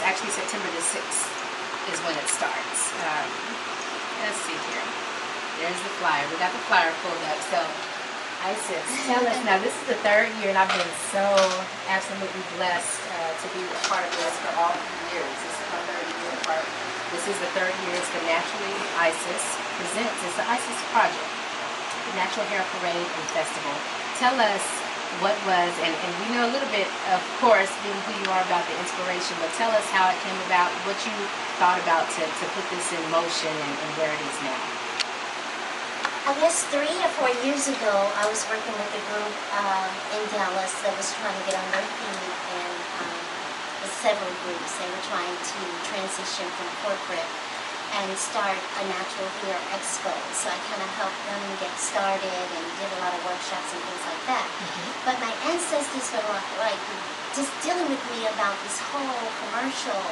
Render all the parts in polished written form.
actually September the 6th is when it starts. Let's see here. There's the flyer. We got the flyer pulled up. So, Isis, tell us now. This is the 3rd year, and I've been so absolutely blessed to be a part of this for all 3 years. This is my 3rd year part. This is the 3rd year. It's the Naturally Isis presents. It's the Isis Project, the Natural Hair Parade and Festival. Tell us what was, and we know a little bit, of course, being who you are, about the inspiration, but tell us how it came about, what you thought about to put this in motion and where it is now. I guess 3 or 4 years ago, I was working with a group in Dallas that was trying to get on their feet, and with several groups. They were trying to transition from corporate and start a natural hair expo. So I kind of helped them get started and did a lot of workshops and things like that. But my ancestors were like just dealing with me about this whole commercial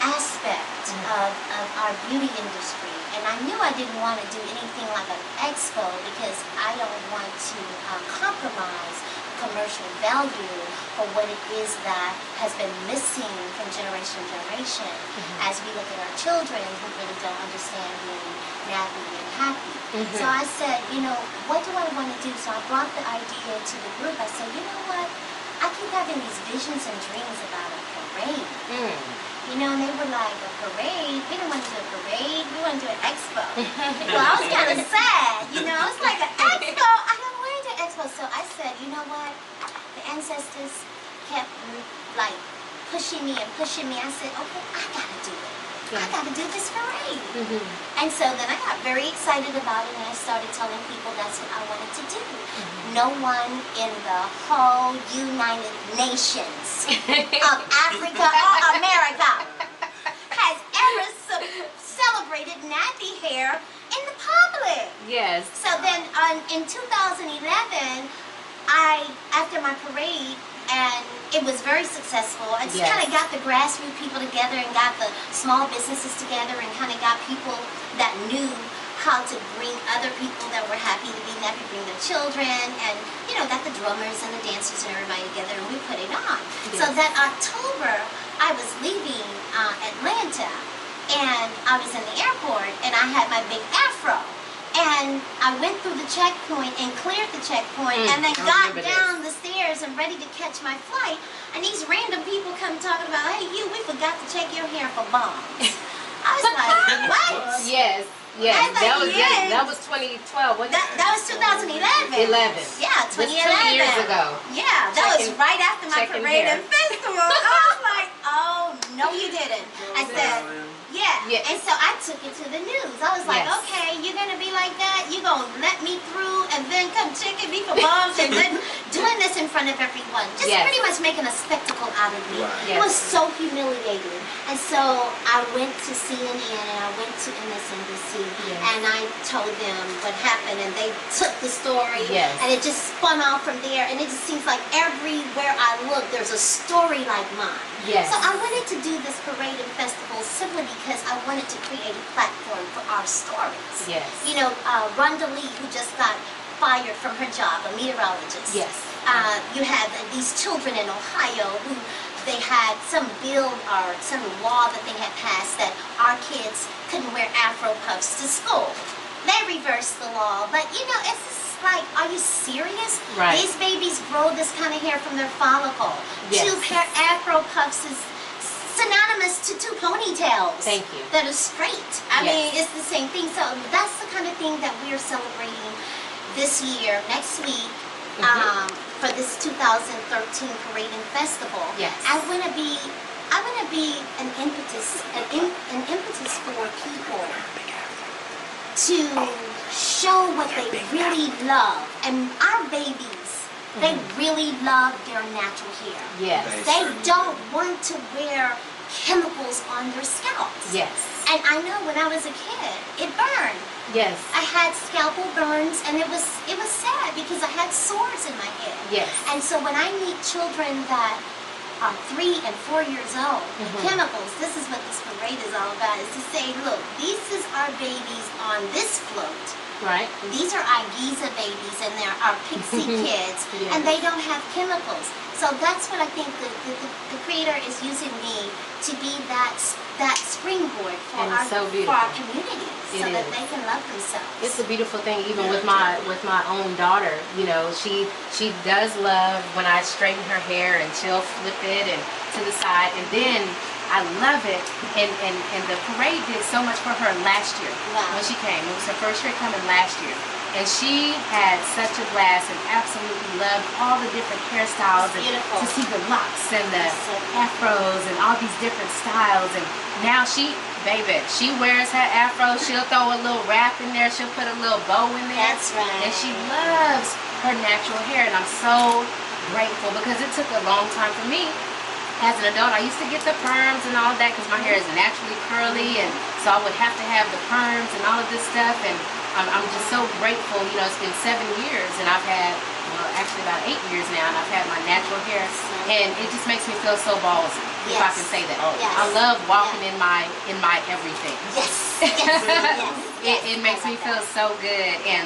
aspect of our beauty industry. And I knew I didn't want to do anything like an expo because I don't want to compromise commercial value for what it is that has been missing from generation to generation as we look at our children who really don't understand being nappy and happy. So I said, you know, what do I want to do? So I brought the idea to the group. I said, you know what? I keep having these visions and dreams about a parade. You know, and they were like, a parade? We don't want to do a parade. We want to do an expo. Well, I was kind of sad. You know, it's like an expo. I don't want to do an expo. So I said, you know what? The ancestors kept like pushing me and pushing me. I said, okay, I got to do it. I got to do this parade. And so then I got very excited about it, and I started telling people that's what I wanted to do. No one in the whole United Nations of Africa or America has ever celebrated nappy hair in the public. Yes. So then in 2011, after my parade, and it was very successful. I just kind of got the grassroots people together and got the small businesses together and kind of got people that knew how to bring other people that were happy to be nappy, bring their children, and, you know, got the drummers and the dancers and everybody together, and we put it on. So that October, I was leaving Atlanta, and I was in the airport, and I had my big afro. And I went through the checkpoint and cleared the checkpoint and then got down the stairs and ready to catch my flight. And these random people come talking about, hey, we forgot to check your hair for bombs. I was like, what? Yes. That was 2012. That was 2011. 11. Yeah, 2011. 2 years ago. Yeah, that was right after my parade and festival. I was like, oh, no you didn't. I said, and so I took it to the news. I was like, okay, you're going to be like that? You're going to let me through and then come checking me for bombs and then doing this in front of everyone. Just pretty much making a spectacle out of me. It was so humiliating. And so I went to CNN and I went to MSNBC and I told them what happened, and they took the story and it just spun off from there, and it just seems like everywhere I look there's a story like mine. So I wanted to do this parade and festival simply because I wanted to create a platform for our stories. You know, Brantley, who just got fired from her job, a meteorologist. You have these children in Ohio who they had some bill or some law that they had passed that our kids couldn't wear Afro puffs to school. They reversed the law, but you know, it's just like, are you serious? These babies grow this kind of hair from their follicle. 2 pair Afro puffs is synonymous to 2 ponytails that are straight. I mean, it's the same thing. So that's the kind of thing that we're celebrating this year, next week, for this 2013 Parade and Festival. I want to be an impetus for people to show what they really love. And our babies, they really love their natural hair. They don't want to wear chemicals on their scalps. And I know when I was a kid, it burned. I had scalpel burns, and it was sad because I had sores in my head. And so when I meet children that are 3 and 4 years old, chemicals, this is what this parade is all about, is to say, look, this is our babies on this float. These are our Giza babies, and they're our pixie kids, and they don't have chemicals. So that's what I think the Creator is using me to be that springboard for our communities, so that they can love themselves. It's a beautiful thing, even with my own daughter. You know, she does love when I straighten her hair and she'll flip it and to the side, and then I love it. And the parade did so much for her last year when she came. It was her first year coming last year. And she had such a blast and absolutely loved all the different hairstyles and to see the locks and the afros and all these different styles. And now she wears her afro. She'll throw a little wrap in there. She'll put a little bow in there. That's right. And she loves her natural hair. And I'm so grateful, because it took a long time for me. As an adult, I used to get the perms and all that because my hair is naturally curly, and so I would have to have the perms and all of this stuff. And I'm just so grateful. You know, it's been 7 years, and I've had, well, actually about 8 years now, and I've had my natural hair, and it just makes me feel so ballsy, if I can say that. I love walking in my everything. It makes me feel so good. And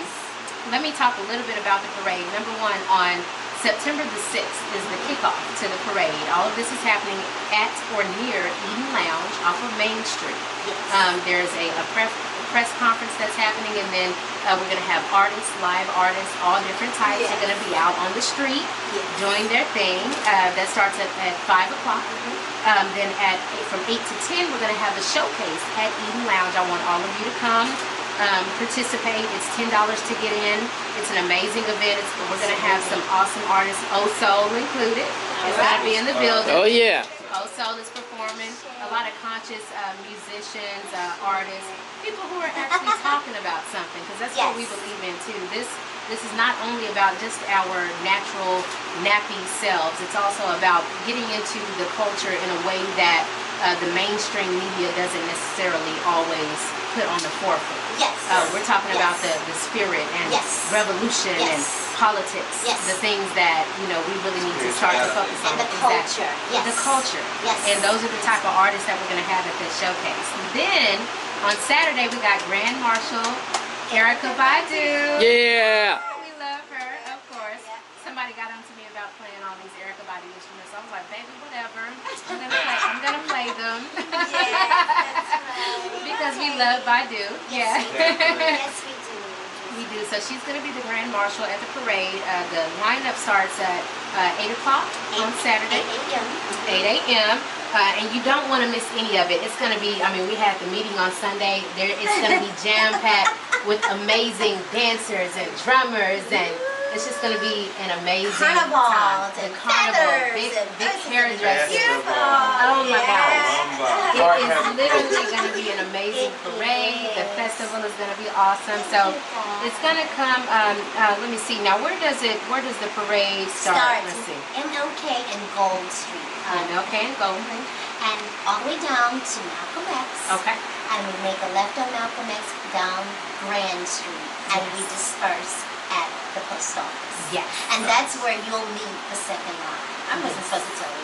let me talk a little bit about the parade. Number one, on September the 6th is the kickoff to the parade. All of this is happening at or near Eden Lounge off of Main Street. There's a press conference that's happening, and then we're going to have artists, live artists, all different types. They're going to be out on the street doing their thing. That starts at 5 o'clock. Then from 8 to 10, we're going to have a showcase at Eden Lounge. I want all of you to come. Participate. It's $10 to get in. It's an amazing event. We're going to have some awesome artists, O-Soul included. It's going to be in the building. Oh yeah. O-Soul is performing. A lot of conscious musicians, artists, people who are actually talking about something, because that's what we believe in too. This is not only about just our natural nappy selves. It's also about getting into the culture in a way that the mainstream media doesn't necessarily always put on the forefront. We're talking about the spirit and revolution and politics, the things that, you know, we really need to start to focus on. And the culture. The culture. And those are the type of artists that we're going to have at this showcase. And then on Saturday we got Grand Marshal Erykah Badu. Yeah. We love her, of course. Somebody got on to me about playing all these Erykah Badu instruments. I was like, baby, whatever. I'm gonna play them. Because we love Badu. Yes, we do. We do. So she's going to be the Grand Marshal at the parade. The lineup starts at 8 o'clock on Saturday. 8 a.m. And you don't want to miss any of it. It's going to be, I mean, we had the meeting on Sunday. It's going to be jam-packed with amazing dancers and drummers, and it's just going to be an amazing carnival time. Carnival, big hair dresses. Oh my gosh. It is literally going to be an amazing parade. The festival is going to be awesome. So it's going to come, let me see now, where does the parade start? Let's see. MLK and Gold Street. MLK and Gold. And all the way down to Malcolm X. Okay. And we make a left on Malcolm X down Grand Street. And we disperse at the post office. Yes. And that's where you'll meet the second line. I wasn't supposed to tell you.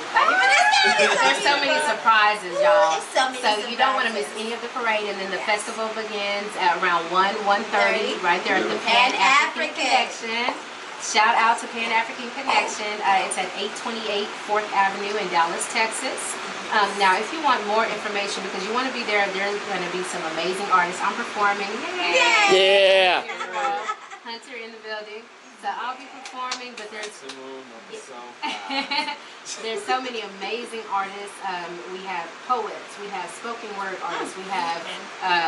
There's so many surprises, y'all. So you don't want to miss any of the parade. And then the festival begins at around 1:30 right there at the Pan-African Connection. Shout out to Pan-African Connection. It's at 828 4th Avenue in Dallas, Texas. Now, if you want more information, because you want to be there, there's going to be some amazing artists. I'm performing. Yeah. Hunter in the building. So I'll be performing, but there's so many amazing artists. We have poets, we have spoken word artists, we have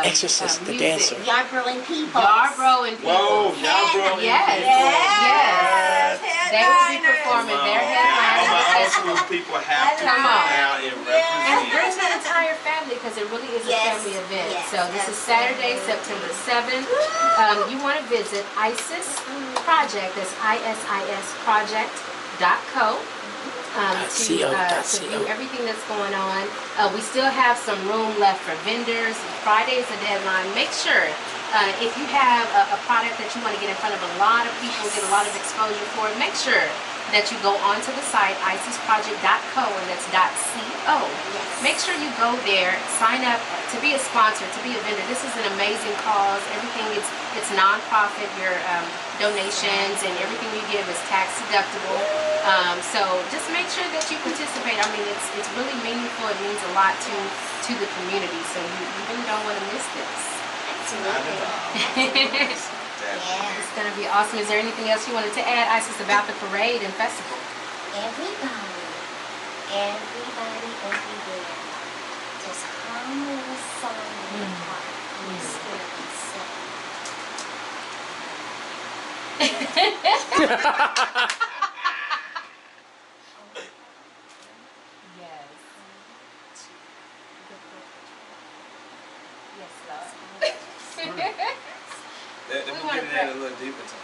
Exorcist, the dancer. Yarbrough and People. Yarbrough and People. Whoa, Yarbrough and Yes. They will be performing their headline. All my old school people have to come out and And represent. bring the entire family, because it really is a family event. So this is Saturday, September 7th. You want to visit ISIS Project. That's ISISproject.co to view everything that's going on. We still have some room left for vendors. Friday is the deadline. Make sure if you have a product that you want to get in front of a lot of people, get a lot of exposure for it, make sure that you go onto the site isisproject.co, and that's .co. Make sure you go there, sign up to be a sponsor, to be a vendor. This is an amazing cause. Everything it's non-profit. Your donations and everything you give is tax deductible. So just make sure that you participate. I mean, it's really meaningful. It means a lot to the community. So you really don't want to miss this. Absolutely. Yeah. It's going to be awesome. Is there anything else you wanted to add, Isis, about the parade and festival? Everybody, everywhere, just hum a little song in your heart, in your spirit, and say. Yes. Yes, Lord. Let me get in that a little deeper time.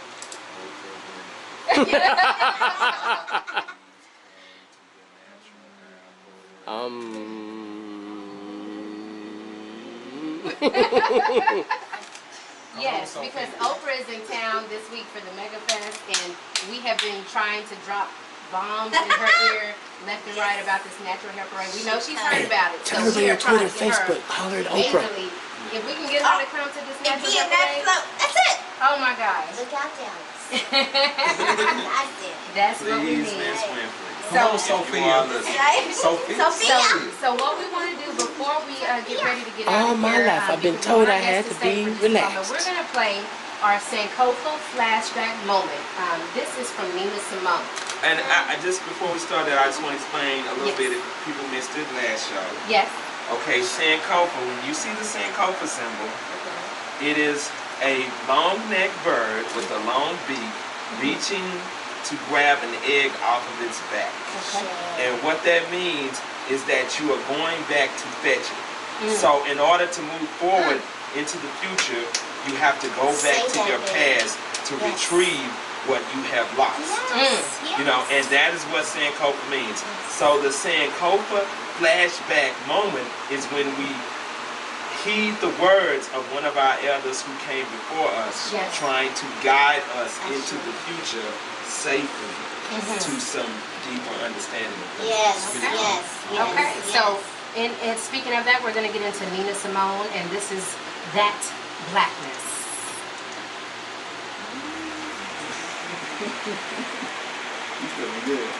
Yes, because Oprah is in town this week for the Mega Fest, and we have been trying to drop bombs in her ear left and right about this natural hair parade. We know she's heard about it. Tell everybody on Twitter, Facebook, holler at Oprah. If we can get her to come to this natural hair parade, that's it. oh my gosh. Look out, Dallas. That's it. That's what we Please, need. Miss Winfrey. So, Sophia. So what we want to do before we get ready to get out All of my here, life I've been because told we I want had us to stay be for just a moment, relaxed. we're going to play our Sankofa flashback moment. This is from Nina Simone. And I just before we started, I just want to explain a little bit if people missed it last show. Yes. Okay, Sankofa. When you see the Sankofa symbol, it is a long-necked bird with a long beak reaching to grab an egg off of its back. Okay. And what that means is that you are going back to fetch it. So in order to move forward into the future, you have to go back to your past to retrieve what you have lost. You know, and that is what Sankofa means. So the Sankofa flashback moment is when we heed the words of one of our elders who came before us, trying to guide us into the future safely to some deeper understanding of things. Yes. Okay, so and speaking of that, we're going to get into Nina Simone, and this is That Blackness. You feeling good.